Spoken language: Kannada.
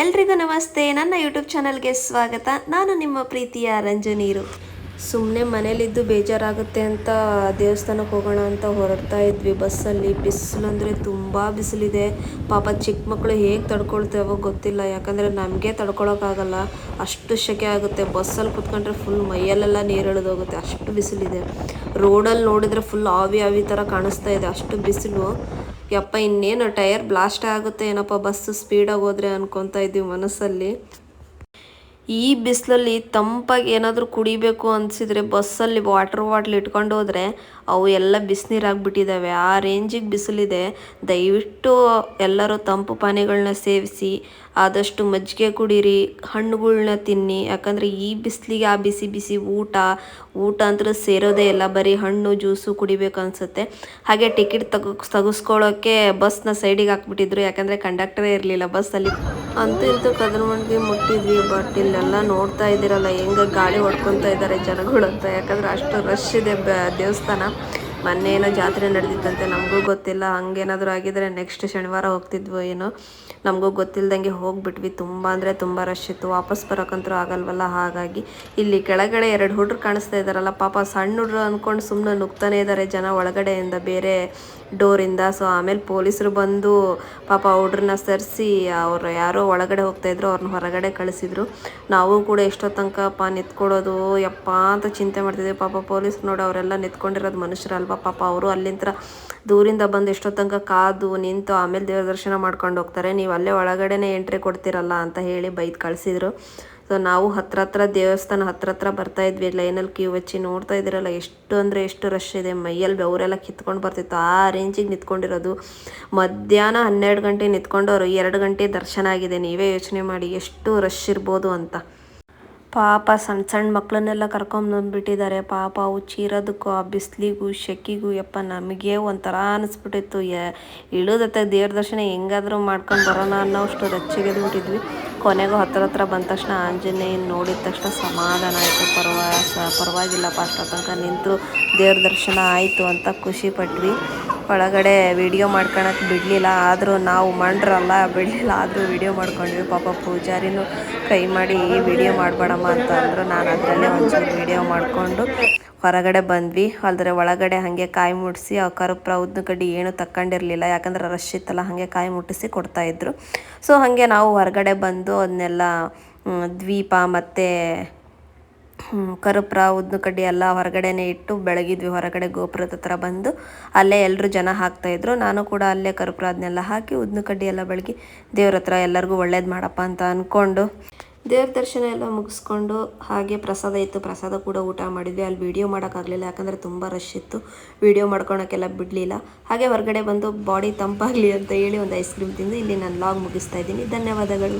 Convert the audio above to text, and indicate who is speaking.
Speaker 1: ಎಲ್ರಿಗೂ ನಮಸ್ತೆ. ನನ್ನ ಯೂಟ್ಯೂಬ್ ಚಾನಲ್ಗೆ ಸ್ವಾಗತ. ನಾನು ನಿಮ್ಮ ಪ್ರೀತಿಯ ರಂಜನೀರು. ಸುಮ್ಮನೆ ಮನೇಲಿದ್ದು ಬೇಜಾರಾಗುತ್ತೆ ಅಂತ ದೇವಸ್ಥಾನಕ್ಕೆ ಹೋಗೋಣ ಅಂತ ಹೊರಡ್ತಾ ಇದ್ವಿ ಬಸ್ಸಲ್ಲಿ. ಬಿಸಿಲು ಅಂದರೆ ತುಂಬ ಬಿಸಿಲಿದೆ. ಪಾಪ ಚಿಕ್ಕ ಮಕ್ಕಳು ಹೇಗೆ ತಡ್ಕೊಳ್ತೇವೋ ಗೊತ್ತಿಲ್ಲ, ಯಾಕಂದರೆ ನಮಗೆ ತಡ್ಕೊಳಕ್ಕಾಗಲ್ಲ, ಅಷ್ಟು ಸೆಕೆ ಆಗುತ್ತೆ. ಬಸ್ಸಲ್ಲಿ ಕುತ್ಕೊಂಡ್ರೆ ಫುಲ್ ಮೈಯಲ್ಲೆಲ್ಲ ನೀರು ಇಳಿದೋಗುತ್ತೆ, ಅಷ್ಟು ಬಿಸಿಲಿದೆ. ರೋಡಲ್ಲಿ ನೋಡಿದರೆ ಫುಲ್ ಆವಿ ಆವಿ ಥರ ಕಾಣಿಸ್ತಾ ಇದೆ, ಅಷ್ಟು ಬಿಸಿಲು. ಯಪ್ಪ, ಇನ್ನೇನು ಟೈರ್ ಬ್ಲಾಸ್ಟ್ ಆಗುತ್ತೆ ಏನಪ್ಪ ಬಸ್ಸು ಸ್ಪೀಡಾಗಿ ಹೋದರೆ ಅನ್ಕೊತಾ ಇದ್ದೀವಿ ಮನಸ್ಸಲ್ಲಿ. ಈ ಬಿಸಿಲಲ್ಲಿ ತಂಪಾಗಿ ಏನಾದರೂ ಕುಡಿಬೇಕು ಅನಿಸಿದರೆ ಬಸ್ಸಲ್ಲಿ ವಾಟರ್ ಬಾಟ್ಲ್ ಇಟ್ಕೊಂಡು ಹೋದರೆ ಅವು ಎಲ್ಲ ಬಿಸಿನೀರಾಗ್ಬಿಟ್ಟಿದ್ದಾವೆ. ಆ ರೇಂಜಿಗೆ ಬಿಸಿಲಿದೆ. ದಯವಿಟ್ಟು ಎಲ್ಲರೂ ತಂಪು ಪಾನೀಯಗಳನ್ನ ಸೇವಿಸಿ, ಆದಷ್ಟು ಮಜ್ಜಿಗೆ ಕುಡೀರಿ, ಹಣ್ಣುಗಳ್ನ ತಿನ್ನಿ. ಯಾಕಂದರೆ ಈ ಬಿಸಿಲಿಗೆ ಆ ಬಿಸಿ ಬಿಸಿ ಊಟ ಅಂತೂ ಸೇರೋದೇ ಇಲ್ಲ, ಬರೀ ಹಣ್ಣು ಜ್ಯೂಸು ಕುಡಿಬೇಕು ಅನಿಸುತ್ತೆ. ಹಾಗೆ ಟಿಕೆಟ್ ತೆಗಿಸ್ಕೊಳ್ಳೋಕ್ಕೆ ಬಸ್ನ ಸೈಡಿಗೆ ಹಾಕ್ಬಿಟ್ಟಿದ್ರು, ಯಾಕಂದರೆ ಕಂಡಕ್ಟರೇ ಇರಲಿಲ್ಲ ಬಸ್ಸಲ್ಲಿ. ಅಂತೂ ಇಂತೂ ಕದರಮಂಡಿಗೆ ಮುಟ್ಟಿದ್ವಿ. ಬಟ್ ಇಲ್ಲೆಲ್ಲ ನೋಡ್ತಾ ಇದ್ದೀರಲ್ಲ ಹೆಂಗೆ ಗಾಳಿ ಹೊಡ್ಕೊತಾ ಇದ್ದಾರೆ ಜನಗಳು ಅಂತ, ಯಾಕಂದರೆ ಅಷ್ಟು ರಶ್ ಇದೆ ದೇವಸ್ಥಾನ. ಮೊನ್ನೆ ಏನೋ ಜಾತ್ರೆ ನಡೆದಿತ್ತಂತೆ, ನಮಗೂ ಗೊತ್ತಿಲ್ಲ. ಹಂಗೇನಾದರೂ ಆಗಿದ್ರೆ ನೆಕ್ಸ್ಟ್ ಶನಿವಾರ ಹೋಗ್ತಿದ್ವೋ ಏನೋ, ನಮಗೂ ಗೊತ್ತಿಲ್ದಂಗೆ ಹೋಗ್ಬಿಟ್ವಿ. ತುಂಬ ಅಂದರೆ ತುಂಬ ರಶ್ ಇತ್ತು, ವಾಪಸ್ ಬರೋಕ್ಕಂತೂ ಆಗಲ್ವಲ್ಲ. ಹಾಗಾಗಿ ಇಲ್ಲಿ ಕೆಳಗಡೆ 2 ಹುಡುಗರು ಕಾಣಿಸ್ತಾ ಇದ್ದಾರಲ್ಲ, ಪಾಪ ಸಣ್ಣ ಹುಡುಗರು ಅಂದ್ಕೊಂಡು ಸುಮ್ಮನೆ ನುಗ್ತಾನೆ ಇದ್ದಾರೆ ಜನ ಒಳಗಡೆಯಿಂದ, ಬೇರೆ ಡೋರಿಂದ. ಸೊ ಆಮೇಲೆ ಪೊಲೀಸರು ಬಂದು ಪಾಪ ಹುಡ್ರನ್ನ ಸರಿಸಿ, ಅವ್ರು ಯಾರೋ ಒಳಗಡೆ ಹೋಗ್ತಾಯಿದ್ರು, ಅವ್ರನ್ನ ಹೊರಗಡೆ ಕಳಿಸಿದ್ರು. ನಾವು ಕೂಡ ಎಷ್ಟೋ ತನಕಪ್ಪ ನಿಂತ್ಕೊಳ್ಳೋದು ಯಪ್ಪ ಅಂತ ಚಿಂತೆ ಮಾಡ್ತಿದ್ವಿ. ಪಾಪ ಪೊಲೀಸರು ನೋಡಿ ಅವರೆಲ್ಲ ನಿಂತ್ಕೊಂಡಿರೋದು ಮನುಷ್ಯರಲ್ವ, ಪಾಪ ಅವರು ಅಲ್ಲಿಂದ ದೂರಿಂದ ಬಂದು ಎಷ್ಟೋ ತನಕ ಕಾದು ನಿಂತು ಆಮೇಲೆ ದೇವ್ರ ದರ್ಶನ ಮಾಡ್ಕೊಂಡು ಹೋಗ್ತಾರೆ. ನೀವು ಅಲ್ಲೇ ಒಳಗಡೆನೇ ಎಂಟ್ರಿ ಕೊಡ್ತೀರಲ್ಲ ಅಂತ ಹೇಳಿ ಬೈದು ಕಳಿಸಿದ್ರು. ಸೊ ನಾವು ಹತ್ರ ದೇವಸ್ಥಾನ ಹತ್ರ ಬರ್ತಾ ಇದ್ವಿ, ಲೈನಲ್ಲಿ ಕ್ಯೂ ಹಚ್ಚಿ. ನೋಡ್ತಾ ಇದ್ದೀರಲ್ಲ ಎಷ್ಟು ಅಂದರೆ ಎಷ್ಟು ರಶ್ ಇದೆ, ಮೈಯಲ್ಲಿ ಬೆವರೆಲ್ಲ ಕಿತ್ಕೊಂಡು ಬರ್ತಿತ್ತು, ಆ ರೇಂಜಿಗೆ ನಿಂತ್ಕೊಂಡಿರೋದು. ಮಧ್ಯಾಹ್ನ 12 ಗಂಟೆ ನಿಂತ್ಕೊಂಡವರು 2 ಗಂಟೆ ದರ್ಶನ ಆಗಿದೆ. ನೀವೇ ಯೋಚನೆ ಮಾಡಿ ಎಷ್ಟು ರಶ್ ಇರ್ಬೋದು ಅಂತ. ಪಾಪ ಸಣ್ಣ ಮಕ್ಕಳನ್ನೆಲ್ಲ ಕರ್ಕೊಂಬಂದ್ಬಿಟ್ಟಿದ್ದಾರೆ. ಪಾಪ ಅವು ಚೀರೋದಕ್ಕೂ ಆ ಬಿಸಿಲಿಗೂ ಶೆಕೆಗೂ ಯಪ್ಪ ನಮಗೆ ಒಂಥರ ಅನಿಸ್ಬಿಟ್ಟಿತ್ತು. ಇಳಿದತ್ತೆ ದೇವ್ರ ದರ್ಶನ ಹೆಂಗಾದರೂ ಮಾಡ್ಕೊಂಡು ಬರೋಣ ಅನ್ನೋಷ್ಟು ರಚ್ಚಿಗೆದ್ಬಿಟ್ಟಿದ್ವಿ. ಕೊನೆಗೂ ಹತ್ರ ಬಂದ ತಕ್ಷಣ ಆಂಜನೇಯನ ನೋಡಿದ ತಕ್ಷಣ ಸಮಾಧಾನ ಆಯಿತು. ಪರವಾಗಿಲ್ಲಪ್ಪ, ಅಷ್ಟೋ ತನಕ ನಿಂತು ದೇವ್ರ ದರ್ಶನ ಆಯಿತು ಅಂತ ಖುಷಿ ಪಟ್ವಿ. ಒಳಗಡೆ ವಿಡಿಯೋ ಮಾಡ್ಕೊಳಕ್ಕೆ ಬಿಡಲಿಲ್ಲ, ಆದರೂ ನಾವು ಮಂಡ್ರಲ್ಲ ಬಿಡಲಿಲ್ಲ, ಆದರೂ ವಿಡಿಯೋ ಮಾಡ್ಕೊಂಡ್ವಿ. ಪಾಪ ಪೂಜಾರಿನೂ ಕೈ ಮಾಡಿ ವಿಡಿಯೋ ಮಾಡಬೇಡಮ್ಮ ಅಂತ ಅಂದರು. ನಾನು ಅದರಲ್ಲೇ ಒಂಚೂರು ವಿಡಿಯೋ ಮಾಡಿಕೊಂಡು ಹೊರಗಡೆ ಬಂದ್ವಿ. ಅಲ್ಲದ್ರೆ ಒಳಗಡೆ ಹಾಗೆ ಕಾಯಿ ಮುಟ್ಟಿಸಿ ಆ ಕರ್ಪೂರ ಉದ್ದಿನ ಕಡ್ಡಿ ಏನೂ ತಗೊಂಡಿರಲಿಲ್ಲ, ಯಾಕಂದರೆ ರಶ್ ಇತ್ತಲ್ಲ, ಹಾಗೆ ಕಾಯಿ ಮುಟ್ಟಿಸಿ ಕೊಡ್ತಾಯಿದ್ರು. ಸೊ ಹಾಗೆ ನಾವು ಹೊರಗಡೆ ಬಂದು ಅದನ್ನೆಲ್ಲ ದ್ವೀಪ ಮತ್ತು ಕರ್ಪೂರ ಉದ್ದಿನ ಕಡ್ಡಿ ಎಲ್ಲ ಹೊರಗಡೆನೇ ಇಟ್ಟು ಬೆಳಗಿದ್ವಿ. ಹೊರಗಡೆ ಗೋಪುರದ ಹತ್ರ ಬಂದು ಅಲ್ಲೇ ಎಲ್ಲರೂ ಜನ ಹಾಕ್ತಾಯಿದ್ರು. ನಾನು ಕೂಡ ಅಲ್ಲೇ ಕರ್ಪೂರ ಅದನ್ನೆಲ್ಲ ಹಾಕಿ ಉದ್ದಿನ ಕಡ್ಡಿ ಎಲ್ಲ ಬೆಳಗಿ ದೇವ್ರ ಹತ್ರ ಎಲ್ಲರಿಗೂ ಒಳ್ಳೇದು ಮಾಡಪ್ಪ ಅಂತ ಅಂದ್ಕೊಂಡು ದೇವ್ರ ದರ್ಶನ ಎಲ್ಲ ಮುಗಿಸ್ಕೊಂಡು ಹಾಗೆ ಪ್ರಸಾದ ಇತ್ತು, ಪ್ರಸಾದ ಕೂಡ ಊಟ ಮಾಡಿದ್ವಿ. ಅಲ್ಲಿ ವೀಡಿಯೋ ಮಾಡೋಕ್ಕಾಗಲಿಲ್ಲ, ಯಾಕಂದರೆ ತುಂಬ ರಶ್ ಇತ್ತು, ವೀಡಿಯೋ ಮಾಡ್ಕೊಳಕ್ಕೆಲ್ಲ ಬಿಡಲಿಲ್ಲ. ಹಾಗೆ ಹೊರಗಡೆ ಬಂದು ಬಾಡಿ ತಂಪಾಗಲಿ ಅಂತ ಹೇಳಿ ಒಂದು ಐಸ್ ಕ್ರೀಮ್ ತಿಂದು ಇಲ್ಲಿ ನಾನು ವ್ಲಾಗ್ ಮುಗಿಸ್ತಾ ಇದ್ದೀನಿ. ಧನ್ಯವಾದಗಳು.